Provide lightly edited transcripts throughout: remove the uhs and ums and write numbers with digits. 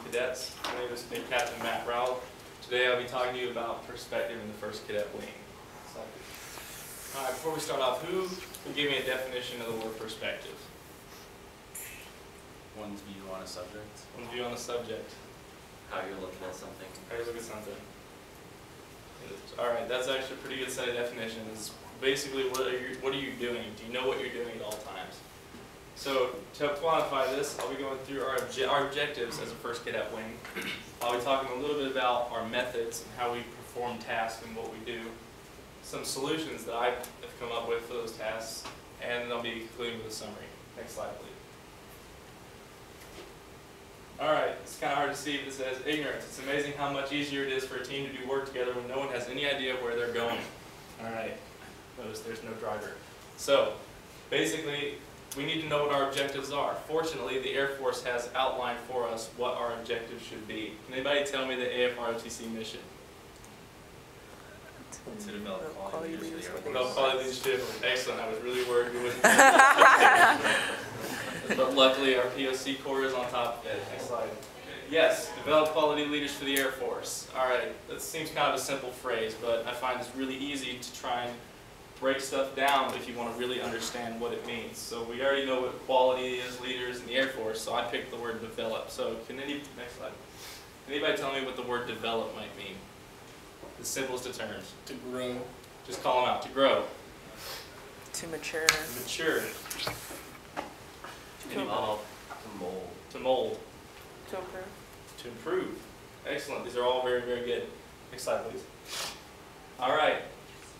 cadets. My name is Captain Matt Rowel. Today I'll be talking to you about perspective in the 1st Cadet Wing. Alright, before we start off, who can give me a definition of the word perspective? One's view on a subject. One view on the subject. How you're looking at something. How you look at something. Alright, that's actually a pretty good set of definitions. Basically, what are you doing? Do you know what you're doing at all times? So, to quantify this, I'll be going through our objectives as a 1st Cadet Wing. I'll be talking a little bit about our methods and how we perform tasks and what we do. Some solutions that I have come up with for those tasks, and then I'll be concluding with a summary. Next slide, please. Alright, it's kind of hard to see, but it says ignorance. It's amazing how much easier it is for a team to do work together when no one has any idea where they're going. Alright, notice there's no driver. So, basically, we need to know what our objectives are. Fortunately, the Air Force has outlined for us what our objectives should be. Can anybody tell me the AFROTC mission? To develop quality leaders for the Air Force. Develop quality leadership. Excellent. I was really worried we wouldn't. But luckily, our POC core is on top of it. Next slide. Yes, develop quality leaders for the Air Force. All right, that seems kind of a simple phrase, but I find it's really easy to try and break stuff down if you want to really understand what it means. So we already know what quality is, leaders in the Air Force, so I picked the word develop. So next slide. Can anybody tell me what the word develop might mean? The simplest of terms. To grow. Just call them out. To grow. To mature. To mature. To evolve. To mold. To mold. To improve. To improve. Excellent. These are all very, very good. Next slide, please. All right.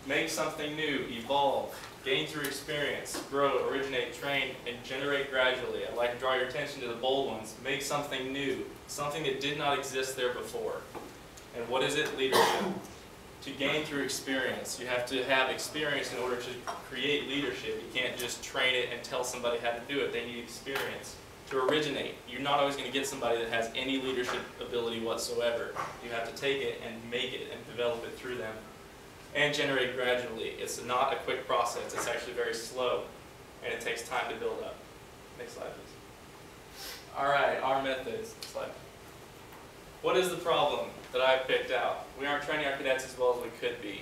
Make something new. Evolve. Gain through experience. Grow, originate, train, and generate gradually. I'd like to draw your attention to the bold ones. Make something new. Something that did not exist there before. And what is it? Leadership. To gain through experience. You have to have experience in order to create leadership. You can't just train it and tell somebody how to do it. They need experience. To originate. You're not always going to get somebody that has any leadership ability whatsoever. You have to take it and make it and develop it through them. And generate gradually. It's not a quick process. It's actually very slow. And it takes time to build up. Next slide, please. Alright, our methods. Next slide. What is the problem that I've picked out? We aren't training our cadets as well as we could be.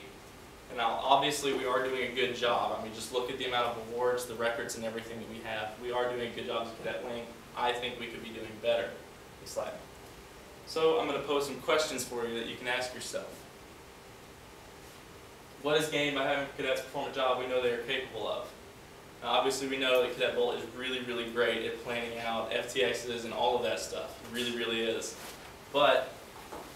And now, obviously, we are doing a good job. I mean, just look at the amount of awards, the records, and everything that we have. We are doing a good job as a cadet wing. I think we could be doing better. Next slide. So, I'm going to pose some questions for you that you can ask yourself. What is gained by having cadets perform a job we know they are capable of? Now, obviously, we know that Cadet Bolt is really, really great at planning out FTXs and all of that stuff. It really, really is. But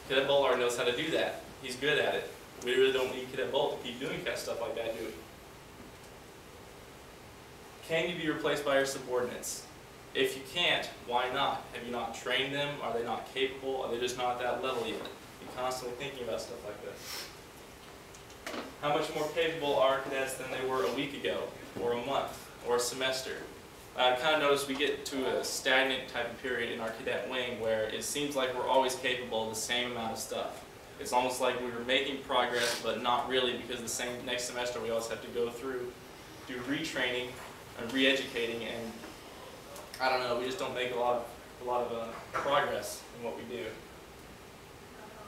Cadet Bolt already knows how to do that. He's good at it. We really don't need Cadet Bolt to keep doing kind of stuff like that, do we? Can you be replaced by your subordinates? If you can't, why not? Have you not trained them? Are they not capable? Are they just not at that level yet? You're constantly thinking about stuff like this. How much more capable are cadets than they were a week ago, or a month, or a semester? I kind of noticed we get to a stagnant type of period in our cadet wing where it seems like we're always capable of the same amount of stuff. It's almost like we were making progress, but not really, because next semester we always have to go through, do retraining and re-educating, and I don't know, we just don't make a lot of progress in what we do.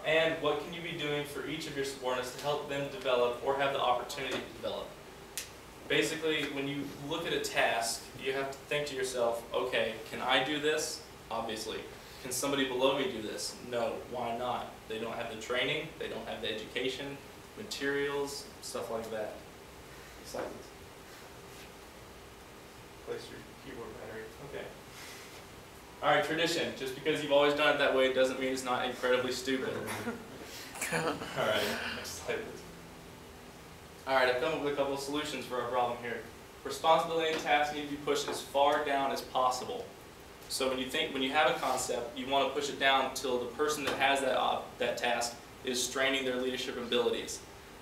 And what can you be doing for each of your subordinates to help them develop or have the opportunity to develop? Basically, when you look at a task, you have to think to yourself, okay, can I do this? Obviously. Can somebody below me do this? No. Why not? They don't have the training, they don't have the education, materials, stuff like that. Just like this. Place your keyboard battery. Okay. Alright, tradition. Just because you've always done it that way doesn't mean it's not incredibly stupid. Alright, next slide please. Alright, I've come up with a couple of solutions for our problem here. Responsibility and tasks need to be pushed as far down as possible. So when you have a concept, you want to push it down until the person that has that task is straining their leadership abilities.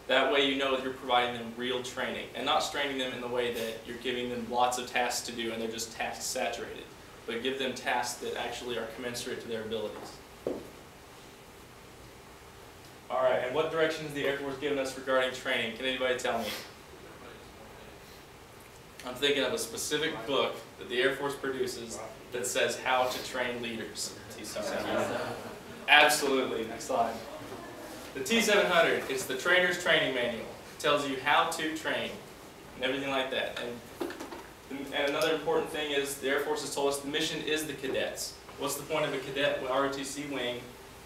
That way you know that you're providing them real training, and not straining them in the way that you're giving them lots of tasks to do and they're just task saturated. But give them tasks that actually are commensurate to their abilities. Alright, and what direction has the Air Force given us regarding training? Can anybody tell me? I'm thinking of a specific book that the Air Force produces that says how to train leaders. T700. Absolutely. Next slide. The T700 is the trainer's training manual. It tells you how to train and everything like that. And another important thing is the Air Force has told us the mission is the cadets. What's the point of a cadet with ROTC wing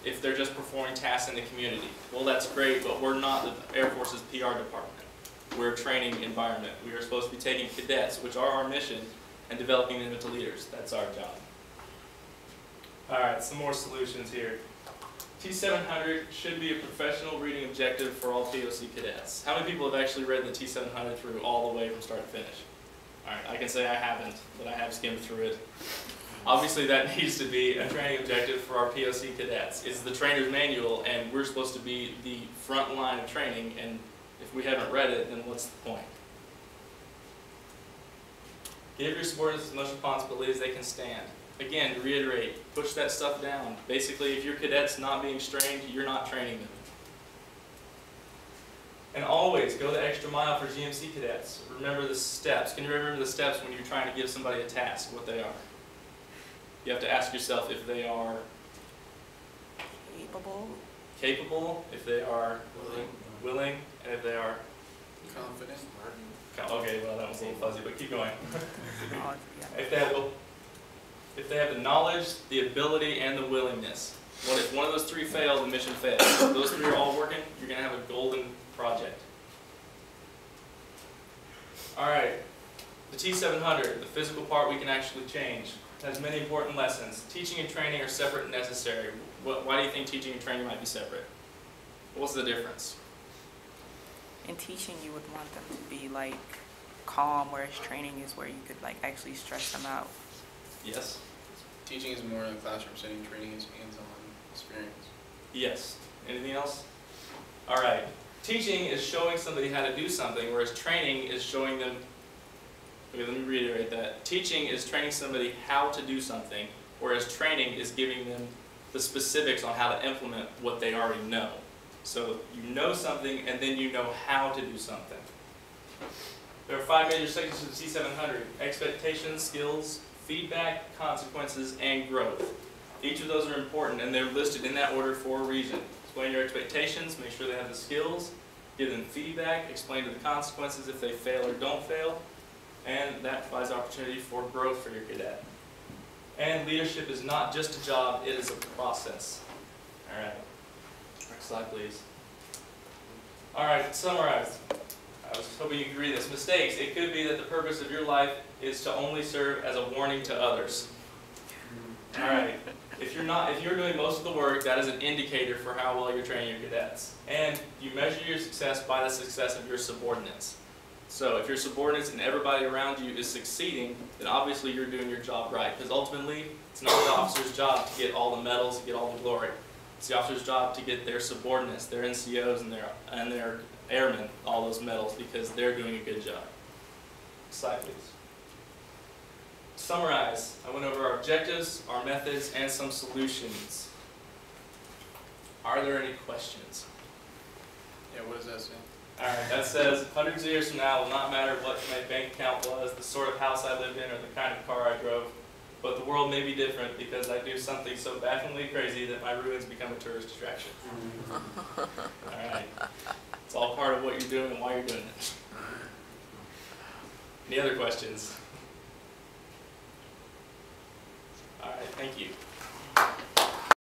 if they're just performing tasks in the community? Well, that's great, but we're not the Air Force's PR department. We're a training environment. We are supposed to be taking cadets, which are our mission, and developing them into leaders. That's our job. All right, some more solutions here. T700 should be a professional reading objective for all POC cadets. How many people have actually read the T700 through all the way from start to finish? All right, I can say I haven't, but I have skimmed through it. Obviously, that needs to be a training objective for our POC cadets. It's the trainer's manual, and we're supposed to be the front line of training, and if we haven't read it, then what's the point? Give your subordinates as much responsibility as they can stand. Again, to reiterate, push that stuff down. Basically, if your cadet's not being strained, you're not training them. And always go the extra mile for GMC cadets. Remember the steps. Can you remember the steps when you're trying to give somebody a task, what they are? You have to ask yourself if they are capable, if they are willing, and if they are confident. Okay, well that was a little fuzzy, but keep going. Oh, yeah. If they have the knowledge, the ability, and the willingness. What if one of those three fail, the mission fails. If those three are all working, you're going to have a golden project. All right, the T700, the physical part we can actually change. It has many important lessons. Teaching and training are separate and necessary. Why do you think teaching and training might be separate? What's the difference? In teaching, you would want them to be like calm, whereas training is where you could like actually stress them out. Yes. Teaching is more in a classroom setting, training is hands-on experience. Yes. Anything else? All right. Teaching is showing somebody how to do something, whereas training is showing them. Okay, let me reiterate that. Teaching is training somebody how to do something, whereas training is giving them the specifics on how to implement what they already know. So you know something, and then you know how to do something. There are 5 major sections of the T700: expectations, skills, feedback, consequences, and growth. Each of those are important, and they're listed in that order for a reason. Explain your expectations, make sure they have the skills, give them feedback, explain to the consequences if they fail or don't fail, and that provides opportunity for growth for your cadet. And leadership is not just a job, it is a process. All right. Next slide, please. All right, summarize. I was hoping you could agree this. Mistakes. It could be that the purpose of your life is to only serve as a warning to others. All right. If you're doing most of the work, that is an indicator for how well you're training your cadets. And you measure your success by the success of your subordinates. So if your subordinates and everybody around you is succeeding, then obviously you're doing your job right. Because ultimately, it's not the officer's job to get all the medals, to get all the glory. It's the officer's job to get their subordinates, their NCOs, and their airmen all those medals because they're doing a good job. Next slide, please. Summarize. I went over our objectives, our methods, and some solutions. Are there any questions? Yeah, what does that say? All right, that says, hundreds of years from now, it will not matter what my bank account was, the sort of house I lived in, or the kind of car I drove, but the world may be different because I do something so bafflingly crazy that my ruins become a tourist attraction. All right. It's all part of what you're doing and why you're doing it. Any other questions? All right, thank you.